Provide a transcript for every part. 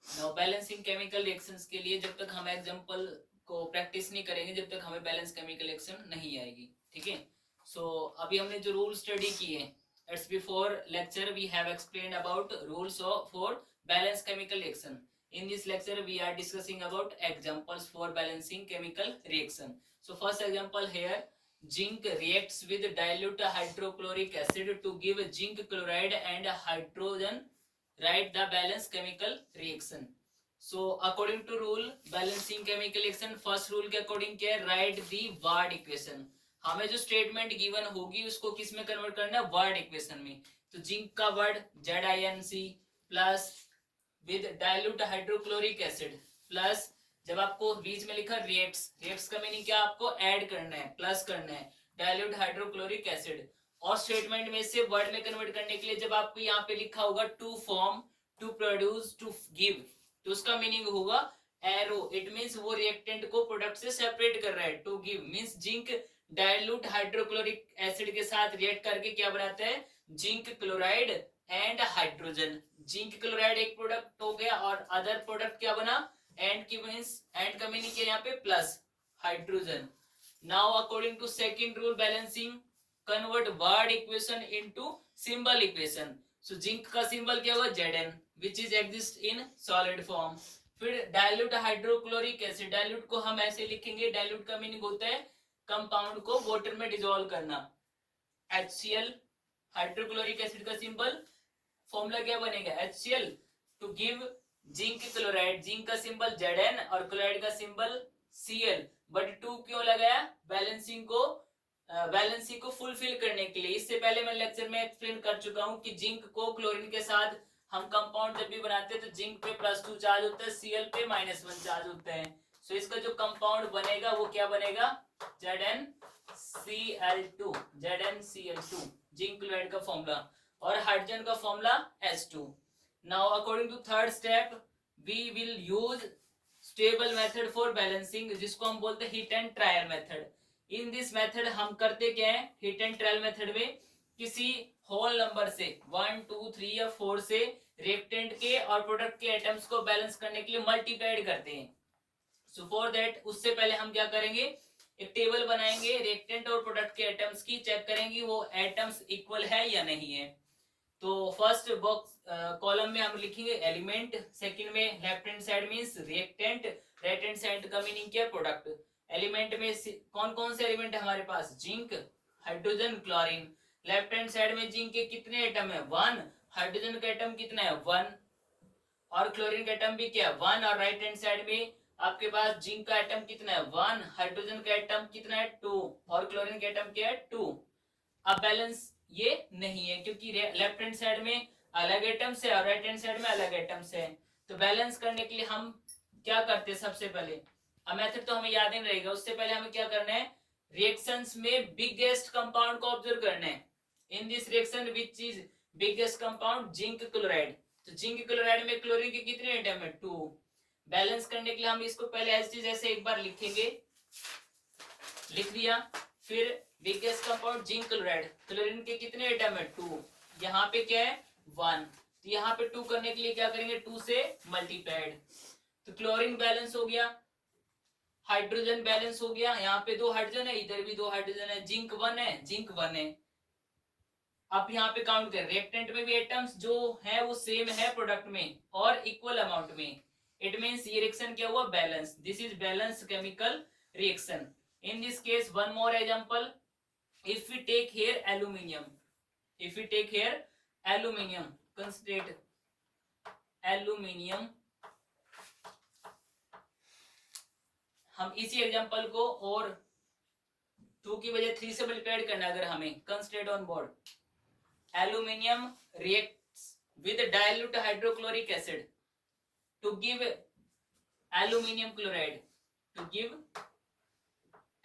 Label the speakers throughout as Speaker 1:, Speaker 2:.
Speaker 1: Now balancing chemical reactions के लिए जब तक हम एग्जांपल को प्रैक्टिस नहीं करेंगे जब तक हमें बैलेंस केमिकल रिएक्शन नहीं आएगी, ठीक है। सो अभी हमने जो रूल स्टडी किए, it's before lecture we have explained about rules for balance chemical reaction. In this lecture we are discussing about examples for balancing chemical reaction. So first example here, zinc reacts with dilute hydrochloric acid to give zinc chloride and hydrogen. Write the balance chemical reaction. So according to rule balancing chemical reaction, first rule के according क्या है, write the word equation. हमें जो statement given होगी उसको किस में convert करना है, वर्ड इक्वेशन में. तो जिंक का word ZINC plus with dilute hydrochloric acid plus जब आपको बीच में लिखा रिएक्ट्स का मीनिंग क्या, आपको ऐड करना है, प्लस करना है डाइल्यूट हाइड्रोक्लोरिक एसिड. और स्टेटमेंट में से वर्ड में कन्वर्ट करने के लिए जब आपको यहाँ पे लिखा होगा to form, to produce, to give, तो उसका मीनिंग होगा एरो. इट मींस वो रिएक्टेंट को प्रोडक्ट से सेपरेट कर रहा है. To give means zinc dilute hydrochloric acid के साथ रिएक्ट करके क्या बनाता है, zinc chloride and hydrogen. Zinc chloride एक प्रोडक्ट हो गया और अदर प्रोडक्ट क्या बना, एंड की मींस एंड का मीनिंग क्या यहाँ पे plus hydrogen. Now according to second rule balancing, convert word equation into symbol equation. So zinc का सिंबल क्या होगा, Zn which is exist in solid form. फिर डाइल्यूट हाइड्रोक्लोरिक एसिड, डाइल्यूट को हम ऐसे लिखेंगे, डाइल्यूट का मीनिंग होता है कंपाउंड को वाटर में डिसॉल्व करना. HCl हाइड्रोक्लोरिक एसिड का सिंबल फॉर्मूला क्या बनेगा, HCl. To give zinc chloride, zinc का सिंबल Zn और क्लोराइड का सिंबल Cl. बट टू क्यों लगाया, बैलेंसिंग को फुलफिल करने के लिए. इससे पहले मैं लेक्चर में एक्सप्लेन कर चुका हूं कि जिंक को क्लोरीन के साथ हम कंपाउंड जब भी बनाते हैं तो जिंक पे +2 चार्ज होता है, Cl पे -1 चार्ज होता है. सो इसका जो कंपाउंड बनेगा वो क्या बनेगा, ZnCl2, ZnCl2 जिंक क्लोराइड का फॉर्मूला. और हाइड्रोजन का formula H2. Now according to third step we will use stable method for balancing, जिसको हम बोलते हैं hit and trial method. In this method हम करते क्या है, हिट एंड ट्रायल मेथड में किसी होल नंबर से 1, 2, 3 या 4 से रिएक्टेंट के और प्रोडक्ट के एटम्स को बैलेंस करने के लिए मल्टीप्लाइड करते हैं. सो फॉर दैट उससे पहले हम क्या करेंगे, एक टेबल बनाएंगे रिएक्टेंट और प्रोडक्ट के एटम्स की, चेक करेंगे वो एटम्स इक्वल है या नहीं है. तो फर्स्ट बॉक्स कॉलम में हम लिखेंगे एलिमेंट, सेकंड में left hand side means reactant, right hand side का मीनिंग क्या, प्रोडक्ट. एलिमेंट में कौन कौन से एलिमेंट है हमारे पास, zinc, hydrogen, chlorine. Left hand side में जिंक के कितने एटम है, 1. हाइड्रोजन का एटम कितना है, 1. और क्लोरीन का एटम भी क्या है, 1. और राइट हैंड साइड में आपके पास जिंक का एटम कितना है, 1. हाइड्रोजन का एटम कितना है, 2. और क्लोरीन का एटम क्या है, 2. अब बैलेंस ये नहीं है क्योंकि लेफ्ट हैंड साइड में अलग एटम्स है और राइट हैंड साइड में अलग एटम्स है. तो बैलेंस करने के लिए हम क्या करते हैं, सबसे पहले अब मेथड तो हमें याद नहीं रहेगा, उससे पहले हमें क्या करना है, रिएक्शंस में बिगेस्ट कंपाउंड को ऑब्जर्व करना है. In this reaction which is biggest compound, zinc chloride. तो जिंक क्लोराइड में क्लोरीन के कितने एटम है, 2. बैलेंस करने के लिए हम इसको पहले एज इट इज ऐसे एक बार लिखेंगे, लिख दिया. फिर biggest compound zinc chloride, chlorine के कितने एटम है, 2. यहाँ पे क्या है, 1. तो यहाँ पे 2 करने के लिए क्या करेंगे, 2 से मल्टीप्लाइड. तो क्लोरीन बैलेंस हो गया, हाइड्रोजन बैलेंस हो गया, यहाँ पे 2 हाइड्रोजन है, इधर भी 2 हाइड्रोजन है, जिंक 1 है, जिंक 1 है. अब यहाँ पे काउंट करें, रिएक्टेंट में भी एटम्स जो है वो सेम है प्रोडक्ट में और इक्वल अमाउंट में. इट मींस ये रिएक्शन क्या हुआ, balance. This is balance chemical reaction. In this case, one more example. If we take here aluminium, concentrate aluminium. हम इसी एग्जांपल को और 2 की वजह 3 से मल्टीप्लाई करना अगर हमें, concentrate on board. Aluminium reacts with dilute hydrochloric acid to give aluminium chloride. To give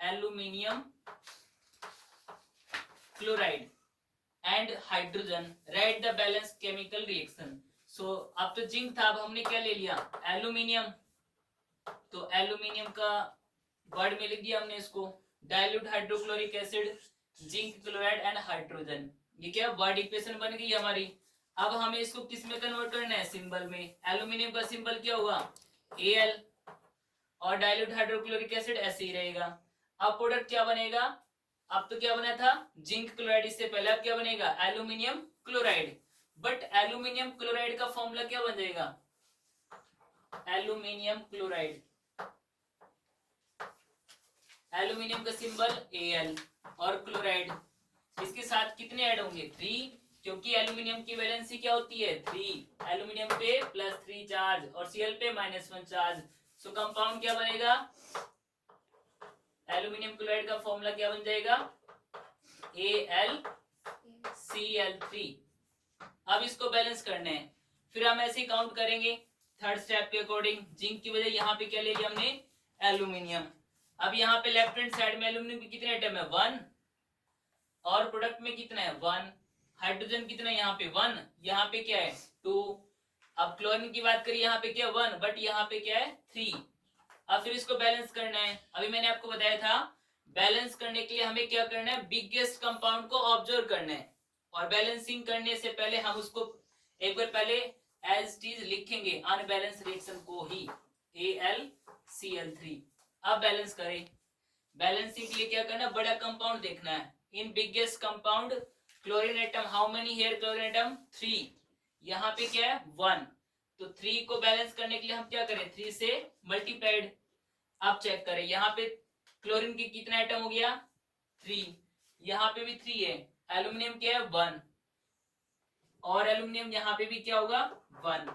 Speaker 1: aluminium chloride and hydrogen. Write the balance chemical reaction. So अब तो जिंक था, अब हमने क्या ले लिया, एल्यूमिनियम. तो एल्यूमिनियम का वर्ड में लिख दिया हमने इसको, dilute hydrochloric acid, zinc chloride and hydrogen. ये क्या वर्ड इक्वेशन बन गई हमारी. अब हमें इसको किस में कन्वर्ट करना है, सिंबल में। एल्यूमिनियम का सिंबल क्या होगा, Al, और डाइल्यूट हाइड्रोक्लोरिक एसिड ऐसे ही रहेगा। अब प्रोडक्ट क्या बनेगा, अब तो क्या बना था जिंक क्लोराइड इससे पहले, अब क्या बनेगा aluminium chloride. But aluminium chloride का फॉर्मूला क्या बन जाएगा, एल्यूमिनियम क्लोराइड, एल्यूमिनियम का सिंबल Al और क्लोराइड, इसके साथ कितने ऐड होंगे 3, क्योंकि एल्यूमिनियम की वैलेंसी क्या होती है 3, एल्यूमिनियम पे +3 चार्ज और Cl पे -1 चार्ज। सो कंपाउंड क्या बनेगा, एल्यूमिनियम क्लोराइड का फॉर्मूला क्या बन जाएगा AlCl3। अब इसको बैलेंस करना है, फिर हम ऐसे काउंट करेंगे थर्ड स्टेप के अकॉर्डिंग। जिंक की वजह यहाँ पे क्या ले लिया हमने, एल्यूमिनियम। अब यहाँ पे लेफ्ट हैंड साइड में एल्यूमिनियम के कितने आइटम है 1, और प्रोडक्ट में कितना है 1, हाइड्रोजन कितना है यहाँ पे 1, यहाँ पे क्या है 2। अब क्लोरीन की बात करिए, यहाँ पे क्या 1, बट यहाँ पे क्या है 3। अब फिर इसको बैलेंस करना है। अभी मैंने आपको बताया था बैलेंस करने के लिए हमें क्या करना है, बिगेस्ट कंपाउंड को ऑब्जर्व करना है, और बैलेंसिंग करने से पहले हम उसको एक बार पहले एज इट इज लिखेंगे, अनबैलेंस रिएक्शन को ही, AlCl3। अब बैलेंस करें, बैलेंसिंग के लिए क्या करना है, बड़ा कंपाउंड देखना है। In biggest compound chlorine atom, how many here chlorine atom 3, यहाँ पे क्या है 1, तो 3 को बैलेंस करने के लिए हम क्या करें 3 से मल्टीप्लाइड। आप चेक करें यहाँ पे क्लोरीन की कितना आइटम हो गया 3, यहाँ पे भी 3 है, एल्यूमिनियम क्या है 1, और एल्यूमिनियम यहाँ पे भी क्या होगा 1,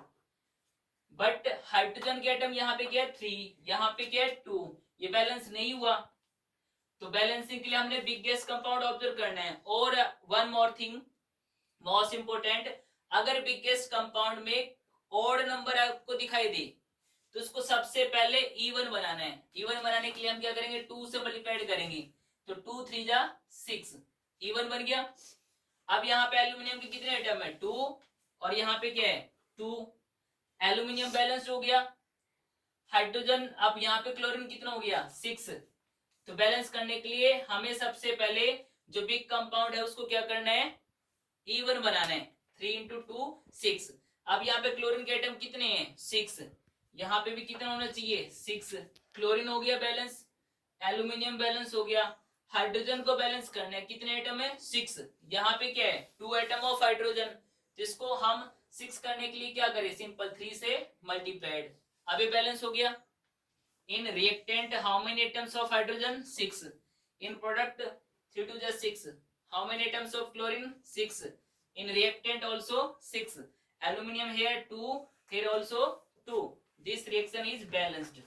Speaker 1: बट हाइड्रोजन के आइटम यहाँ पे क्या है 3, यहाँ पे क्या है 2, ये बैलेंस नहीं हुआ। तो बैलेंसिंग के लिए हमने बिगेस्ट कंपाउंड ऑब्जर्व करना है। और one more thing most important, अगर बिगेस्ट कंपाउंड में ऑड नंबर आपको दिखाई दे तो उसको सबसे पहले इवन बनाना है। इवन बनाने के लिए हम क्या करेंगे 2 से मल्टीप्लाइड करेंगे, तो 2 3 जा 6, इवन बन गया। अब यहाँ पे एल्यूमिनियम के कितने आइटम है 2, और यहाँ पे क्या है 2, एल्यूमिनियम बैलेंस हो गया। हाइड्रोजन, अब यहाँ पे क्लोरीन कितना हो गया 6। तो बैलेंस करने के लिए हमें सबसे पहले जो बिग कंपाउंड है उसको क्या करना है, इवन बनाना है। 3 × 2 6। अब यहाँ पे क्लोरीन के आइटम कितने हैं 6, यहाँ पे भी कितना होना चाहिए 6। क्लोरीन हो गया बैलेंस, एल्यूमिनियम बैलेंस हो गया। हाइड्रोजन को बैलेंस करना है, कितने आइटम है 6, यहाँ पे क्या है 2 आइटम ऑफ हाइड्रोजन, जिसको हम 6 करने के लिए क्या करें सिंपल 3 से मल्टीप्लाइड। अभी बैलेंस हो गया। In reactant, how many atoms of hydrogen 6, in product 3 2 just 6, how many atoms of chlorine 6, in reactant also 6, aluminium here 2, here also 2, this reaction is balanced.